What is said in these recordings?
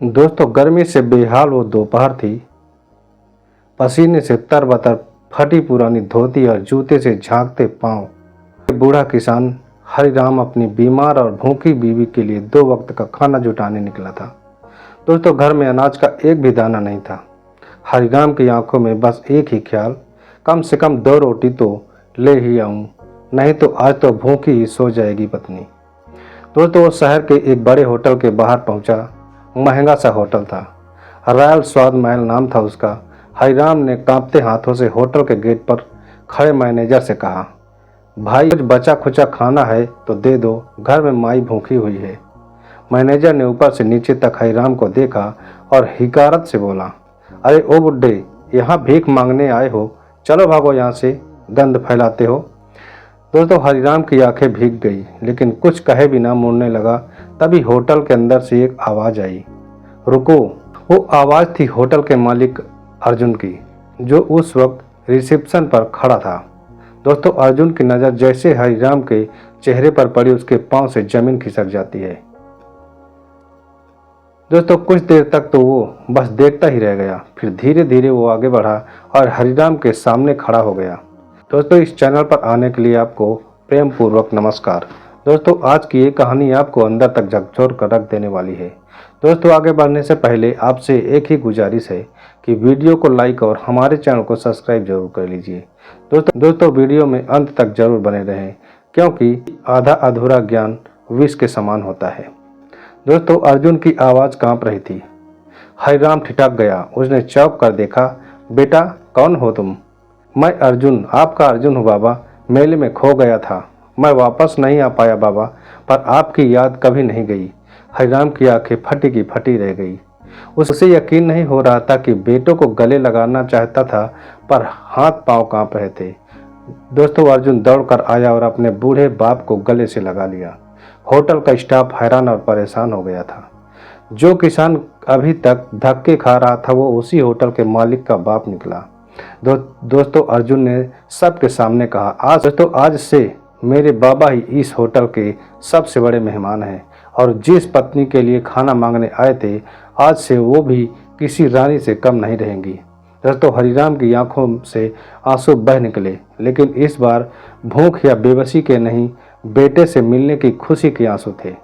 दोस्तों गर्मी से बेहाल वो दोपहर थी। पसीने से तरबतर फटी पुरानी धोती और जूते से झांकते पांव बूढ़ा किसान हरिराम अपनी बीमार और भूखी बीवी के लिए 2 वक्त का खाना जुटाने निकला था। दोस्तों घर में अनाज का एक भी दाना नहीं था। हरिराम की आंखों में बस एक ही ख्याल, कम से कम 2 रोटी तो ले ही आऊं, नहीं तो आज तो भूखी ही सो जाएगी पत्नी। दोस्तों वो शहर के एक बड़े होटल के बाहर पहुंचा। महंगा सा होटल था, रॉयल स्वाद महल नाम था उसका। हरिराम ने कांपते हाथों से होटल के गेट पर खड़े मैनेजर से कहा, भाई कुछ बचा खुचा खाना है तो दे दो, घर में माई भूखी हुई है। मैनेजर ने ऊपर से नीचे तक हरिराम को देखा और हिकारत से बोला, अरे ओ बुड्ढे, यहाँ भीख मांगने आए हो? चलो भागो यहाँ से, गंध फैलाते हो। दोस्तों हरिराम की आंखें भीग गई, लेकिन कुछ कहे बिना मुड़ने लगा। तभी होटल के अंदर से एक आवाज़ आई, रुको। वो आवाज़ थी होटल के मालिक अर्जुन की, जो उस वक्त रिसेप्शन पर खड़ा था। दोस्तों अर्जुन की नज़र जैसे हरिराम के चेहरे पर पड़ी, उसके पांव से जमीन खिसक जाती है। दोस्तों कुछ देर तक तो वो बस देखता ही रह गया, फिर धीरे धीरे वो आगे बढ़ा और हरिराम के सामने खड़ा हो गया। दोस्तों इस चैनल पर आने के लिए आपको प्रेम पूर्वक नमस्कार। दोस्तों आज की ये कहानी आपको अंदर तक झकझोर कर रख देने वाली है। दोस्तों आगे बढ़ने से पहले आपसे एक ही गुजारिश है कि वीडियो को लाइक और हमारे चैनल को सब्सक्राइब जरूर कर लीजिए। दोस्तों वीडियो में अंत तक जरूर बने रहें, क्योंकि आधा अधूरा ज्ञान विष के समान होता है। दोस्तों अर्जुन की आवाज़ कांप रही थी। हरिराम ठिठक गया। उसने चौंक कर देखा, बेटा कौन हो तुम? मैं अर्जुन, आपका अर्जुन हूँ बाबा। मेले में खो गया था, मैं वापस नहीं आ पाया बाबा, पर आपकी याद कभी नहीं गई। हरिराम की आंखें फटी की फटी रह गई। उसे यकीन नहीं हो रहा था कि बेटों को गले लगाना चाहता था, पर हाथ पांव कांप रहे थे। दोस्तों अर्जुन दौड़कर आया और अपने बूढ़े बाप को गले से लगा लिया। होटल का स्टाफ हैरान और परेशान हो गया था। जो किसान अभी तक धक्के खा रहा था, वो उसी होटल के मालिक का बाप निकला। दोस्तों अर्जुन ने सबके सामने कहा, आज से मेरे बाबा ही इस होटल के सबसे बड़े मेहमान हैं, और जिस पत्नी के लिए खाना मांगने आए थे, आज से वो भी किसी रानी से कम नहीं रहेंगी। दोस्तों हरिराम की आंखों से आंसू बह निकले, लेकिन इस बार भूख या बेबसी के नहीं, बेटे से मिलने की खुशी के आंसू थे।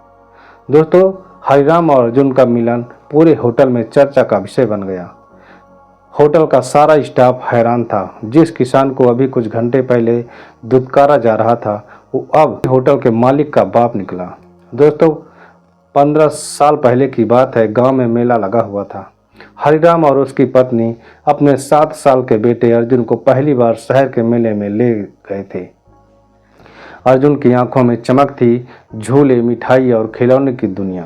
दोस्तों हरिराम और अर्जुन का मिलन पूरे होटल में चर्चा का विषय बन गया। होटल का सारा स्टाफ हैरान था। जिस किसान को अभी कुछ घंटे पहले दुत्कारा जा रहा था, वो अब होटल के मालिक का बाप निकला। दोस्तों 15 साल पहले की बात है, गांव में मेला लगा हुआ था। हरिराम और उसकी पत्नी अपने 7 साल के बेटे अर्जुन को पहली बार शहर के मेले में ले गए थे। अर्जुन की आंखों में चमक थी, झूले, मिठाई और खिलौने की दुनिया,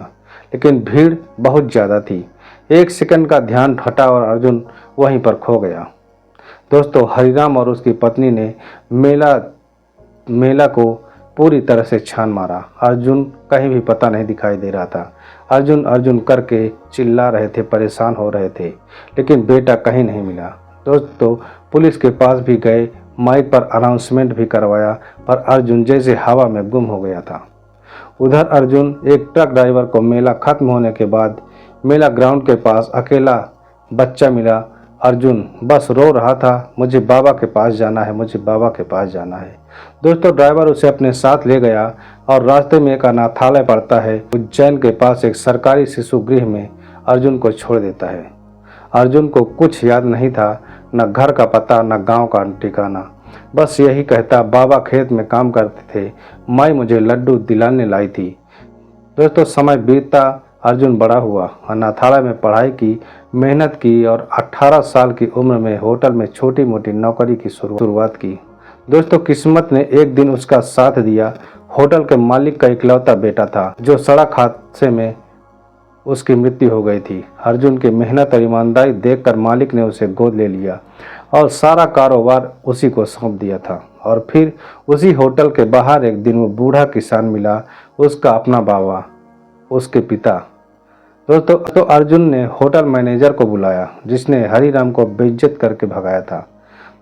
लेकिन भीड़ बहुत ज़्यादा थी। एक सेकंड का ध्यान हटा और अर्जुन वहीं पर खो गया। दोस्तों हरिराम और उसकी पत्नी ने मेला को पूरी तरह से छान मारा। अर्जुन कहीं भी पता नहीं दिखाई दे रहा था। अर्जुन अर्जुन करके चिल्ला रहे थे, परेशान हो रहे थे, लेकिन बेटा कहीं नहीं मिला। दोस्तों पुलिस के पास भी गए, माइक पर अनाउंसमेंट भी करवाया, पर अर्जुन जैसे हवा में गुम हो गया था। उधर अर्जुन एक ट्रक ड्राइवर को मेला खत्म होने के बाद मेला ग्राउंड के पास अकेला बच्चा मिला। अर्जुन बस रो रहा था, मुझे बाबा के पास जाना है, मुझे बाबा के पास जाना है। दोस्तों ड्राइवर उसे अपने साथ ले गया और रास्ते में एक अनाथालय पड़ता है, उज्जैन के पास एक सरकारी शिशु गृह में अर्जुन को छोड़ देता है। अर्जुन को कुछ याद नहीं था, न घर का पता, न गांव का ठिकाना। बस यही कहता, बाबा खेत में काम करते थे, माई मुझे लड्डू दिलाने लाई थी। दोस्तों समय बीतता, अर्जुन बड़ा हुआ, अनाथालय में पढ़ाई की, मेहनत की और 18 साल की उम्र में होटल में छोटी मोटी नौकरी की शुरुआत की। दोस्तों किस्मत ने एक दिन उसका साथ दिया। होटल के मालिक का इकलौता बेटा था, जो सड़क हादसे में उसकी मृत्यु हो गई थी। अर्जुन की मेहनत और ईमानदारी देखकर मालिक ने उसे गोद ले लिया और सारा कारोबार उसी को सौंप दिया था। और फिर उसी होटल के बाहर एक दिन वो बूढ़ा किसान मिला, उसका अपना बाबा, उसके पिता। दोस्तों तो अर्जुन ने होटल मैनेजर को बुलाया, जिसने हरिराम को बेइज्जत करके भगाया था।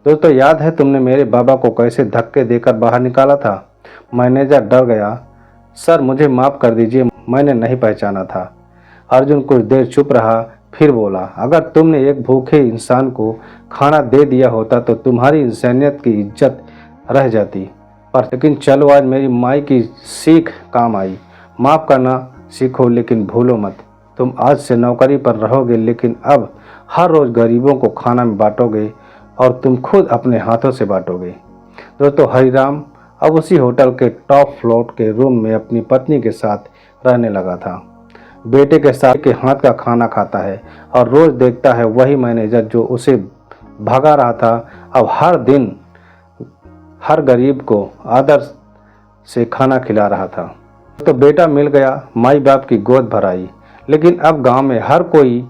दोस्तों याद है तुमने मेरे बाबा को कैसे धक्के देकर बाहर निकाला था? मैनेजर डर गया। सर मुझे माफ़ कर दीजिए, मैंने नहीं पहचाना था। अर्जुन कुछ देर चुप रहा, फिर बोला, अगर तुमने एक भूखे इंसान को खाना दे दिया होता तो तुम्हारी इंसानियत की इज्जत रह जाती। पर लेकिन चलो, आज मेरी माई की सीख काम आई। माफ़ करना सीखो लेकिन भूलो मत। तुम आज से नौकरी पर रहोगे लेकिन अब हर रोज़ गरीबों को खाना में बांटोगे और तुम खुद अपने हाथों से बांटोगे। दोस्तों, हरिराम अब उसी होटल के टॉप फ्लोर के रूम में अपनी पत्नी के साथ रहने लगा था। बेटे के साथ के हाथ का खाना खाता है और रोज़ देखता है वही मैनेजर जो उसे भगा रहा था अब हर दिन हर गरीब को आदर से खाना खिला रहा था। तो बेटा मिल गया, माई बाप की गोद भर आई। लेकिन अब गांव में हर कोई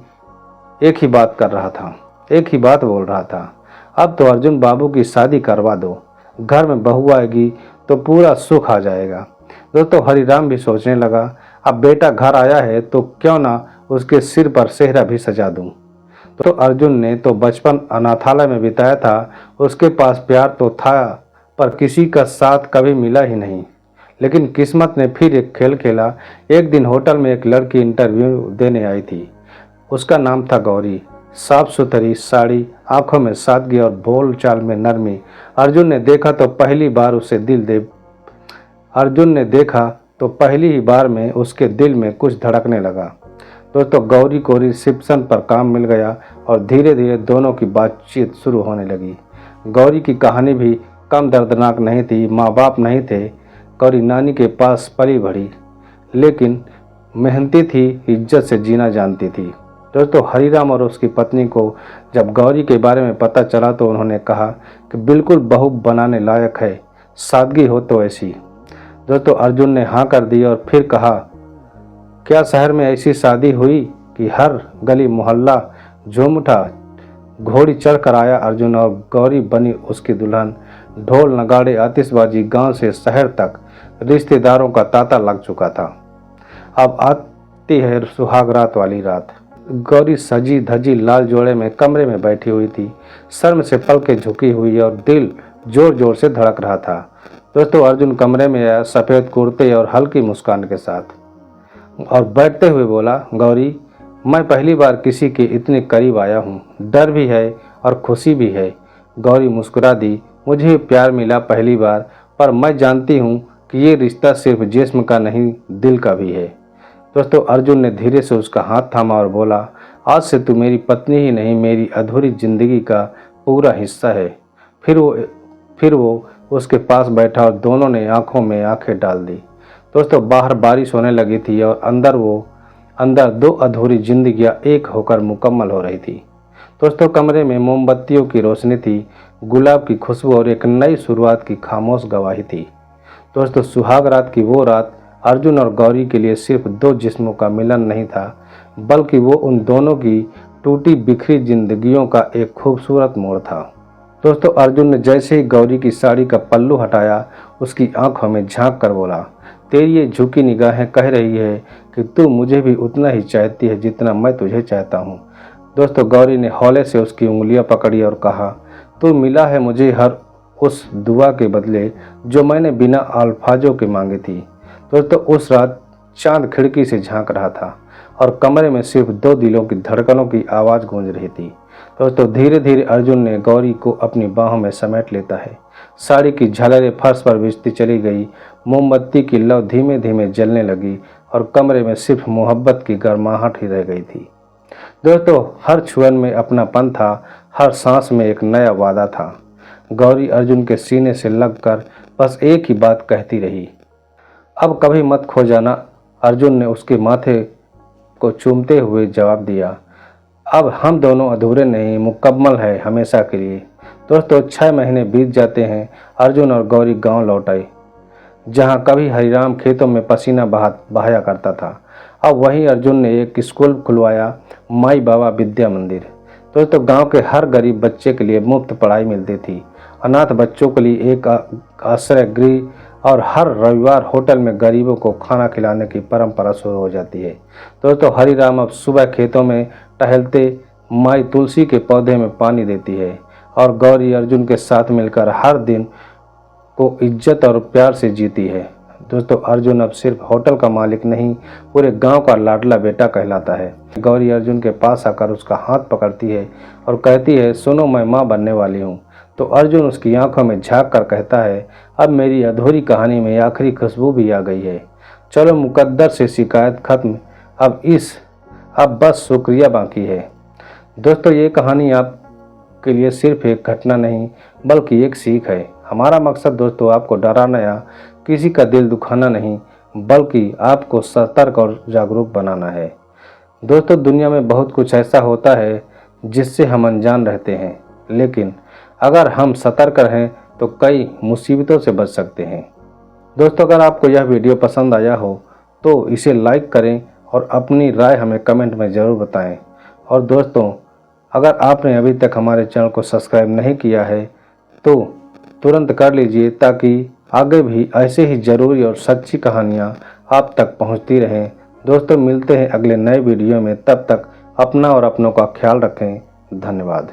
एक ही बात कर रहा था, एक ही बात बोल रहा था, अब तो अर्जुन बाबू की शादी करवा दो, घर में बहू आएगी तो पूरा सुख आ जाएगा। दोस्तों, हरिराम भी सोचने लगा, अब बेटा घर आया है तो क्यों ना उसके सिर पर सेहरा भी सजा दूं। तो अर्जुन ने तो बचपन अनाथालय में बिताया था, उसके पास प्यार तो था पर किसी का साथ कभी मिला ही नहीं। लेकिन किस्मत ने फिर एक खेल खेला। एक दिन होटल में एक लड़की इंटरव्यू देने आई थी। उसका नाम था गौरी। साफ सुथरी साड़ी, आंखों में सादगी और बोल चाल में नरमी। अर्जुन ने देखा तो पहली बार में उसके दिल में कुछ धड़कने लगा। दोस्तों, गौरी को रिसेप्शन पर काम मिल गया और धीरे धीरे दोनों की बातचीत शुरू होने लगी। गौरी की कहानी भी कम दर्दनाक नहीं थी। माँ बाप नहीं थे, गौरी नानी के पास पली बढ़ी, लेकिन मेहनती थी, इज्जत से जीना जानती थी। दोस्तों, हरिराम और उसकी पत्नी को जब गौरी के बारे में पता चला तो उन्होंने कहा कि बिल्कुल बहू बनाने लायक है, सादगी हो तो ऐसी। दोस्तों, अर्जुन ने हाँ कर दी और फिर कहा, क्या शहर में ऐसी शादी हुई कि हर गली मोहल्ला झूम उठा। घोड़ी चढ़ कर आया अर्जुन और गौरी बनी उसकी दुल्हन। ढोल नगाड़े आतिशबाजी, गांव से शहर तक रिश्तेदारों का तांता लग चुका था। अब आती है सुहाग रात वाली रात। गौरी सजी धजी लाल जोड़े में कमरे में बैठी हुई थी, शर्म से पलकें झुकी हुई और दिल जोर जोर से धड़क रहा था। दोस्तों, अर्जुन कमरे में आया सफ़ेद कुर्ते और हल्की मुस्कान के साथ और बैठते हुए बोला, गौरी, मैं पहली बार किसी के इतने करीब आया हूँ, डर भी है और खुशी भी है। गौरी मुस्कुरा दी, मुझे प्यार मिला पहली बार, पर मैं जानती हूँ कि ये रिश्ता सिर्फ जिस्म का नहीं, दिल का भी है। दोस्तों, अर्जुन ने धीरे से उसका हाथ थामा और बोला, आज से तू मेरी पत्नी ही नहीं, मेरी अधूरी जिंदगी का पूरा हिस्सा है। फिर वो उसके पास बैठा और दोनों ने आंखों में आंखें डाल दी। दोस्तों, बाहर बारिश होने लगी थी और अंदर दो अधूरी जिंदगियां एक होकर मुकम्मल हो रही थी। दोस्तों, कमरे में मोमबत्तियों की रोशनी थी, गुलाब की खुशबू और एक नई शुरुआत की खामोश गवाही थी। दोस्तों, सुहाग रात की वो रात अर्जुन और गौरी के लिए सिर्फ दो जिस्मों का मिलन नहीं था, बल्कि वो उन दोनों की टूटी बिखरी जिंदगियों का एक खूबसूरत मोड़ था। दोस्तों, अर्जुन ने जैसे ही गौरी की साड़ी का पल्लू हटाया, उसकी आंखों में झांक कर बोला, तेरी ये झुकी निगाहें कह रही है कि तू मुझे भी उतना ही चाहती है जितना मैं तुझे चाहता हूँ। दोस्तों, गौरी ने हौले से उसकी उंगलियां पकड़ी और कहा, तू मिला है मुझे हर उस दुआ के बदले जो मैंने बिना अल्फाजों के मांगी थी। दोस्तों, उस रात चांद खिड़की से झांक रहा था और कमरे में सिर्फ दो दिलों की धड़कनों की आवाज़ गूंज रही थी। दोस्तों, धीरे धीरे अर्जुन ने गौरी को अपनी बाहों में समेट लेता है। साड़ी की झालरें फर्श पर बिछती चली गई, मोमबत्ती की लौ धीमे धीमे जलने लगी और कमरे में सिर्फ मोहब्बत की गर्माहट ही रह गई थी। दोस्तों, हर छुअन में अपनापन था, हर सांस में एक नया वादा था। गौरी अर्जुन के सीने से लगकर बस एक ही बात कहती रही, अब कभी मत खो जाना। अर्जुन ने उसके माथे को चूमते हुए जवाब दिया, अब हम दोनों अधूरे नहीं, मुकम्मल है हमेशा के लिए। दोस्तों, 6 महीने बीत जाते हैं। अर्जुन और गौरी गांव लौट आए, जहां कभी हरिराम खेतों में पसीना बहाया करता था। अब वहीं अर्जुन ने एक स्कूल खुलवाया, माई बाबा विद्या मंदिर। दोस्तों, गांव के हर गरीब बच्चे के लिए मुफ्त पढ़ाई मिलती थी, अनाथ बच्चों के लिए एक आश्रय गृह और हर रविवार होटल में गरीबों को खाना खिलाने की परंपरा शुरू हो जाती है। दोस्तों, हरिराम अब सुबह खेतों में टहलते माई तुलसी के पौधे में पानी देती है और गौरी अर्जुन के साथ मिलकर हर दिन को इज्जत और प्यार से जीती है। दोस्तों अर्जुन अब सिर्फ होटल का मालिक नहीं, पूरे गांव का लाडला बेटा कहलाता है। गौरी अर्जुन के पास आकर उसका हाथ पकड़ती है और कहती है, सुनो मैं माँ बनने वाली हूँ। तो अर्जुन उसकी आंखों में झांक कर कहता है, अब मेरी अधूरी कहानी में आखिरी खुशबू भी आ गई है। चलो मुकद्दर से शिकायत खत्म, अब बस शुक्रिया बाकी है। दोस्तों ये कहानी आपके लिए सिर्फ एक घटना नहीं बल्कि एक सीख है। हमारा मकसद दोस्तों आपको डराना या किसी का दिल दुखाना नहीं, बल्कि आपको सतर्क और जागरूक बनाना है। दोस्तों दुनिया में बहुत कुछ ऐसा होता है जिससे हम अनजान रहते हैं, लेकिन अगर हम सतर्क रहें तो कई मुसीबतों से बच सकते हैं। दोस्तों अगर आपको यह वीडियो पसंद आया हो तो इसे लाइक करें और अपनी राय हमें कमेंट में ज़रूर बताएं। और दोस्तों अगर आपने अभी तक हमारे चैनल को सब्सक्राइब नहीं किया है तो तुरंत कर लीजिए, ताकि आगे भी ऐसे ही ज़रूरी और सच्ची कहानियाँ आप तक पहुँचती रहें। दोस्तों मिलते हैं अगले नए वीडियो में, तब तक अपना और अपनों का ख्याल रखें। धन्यवाद।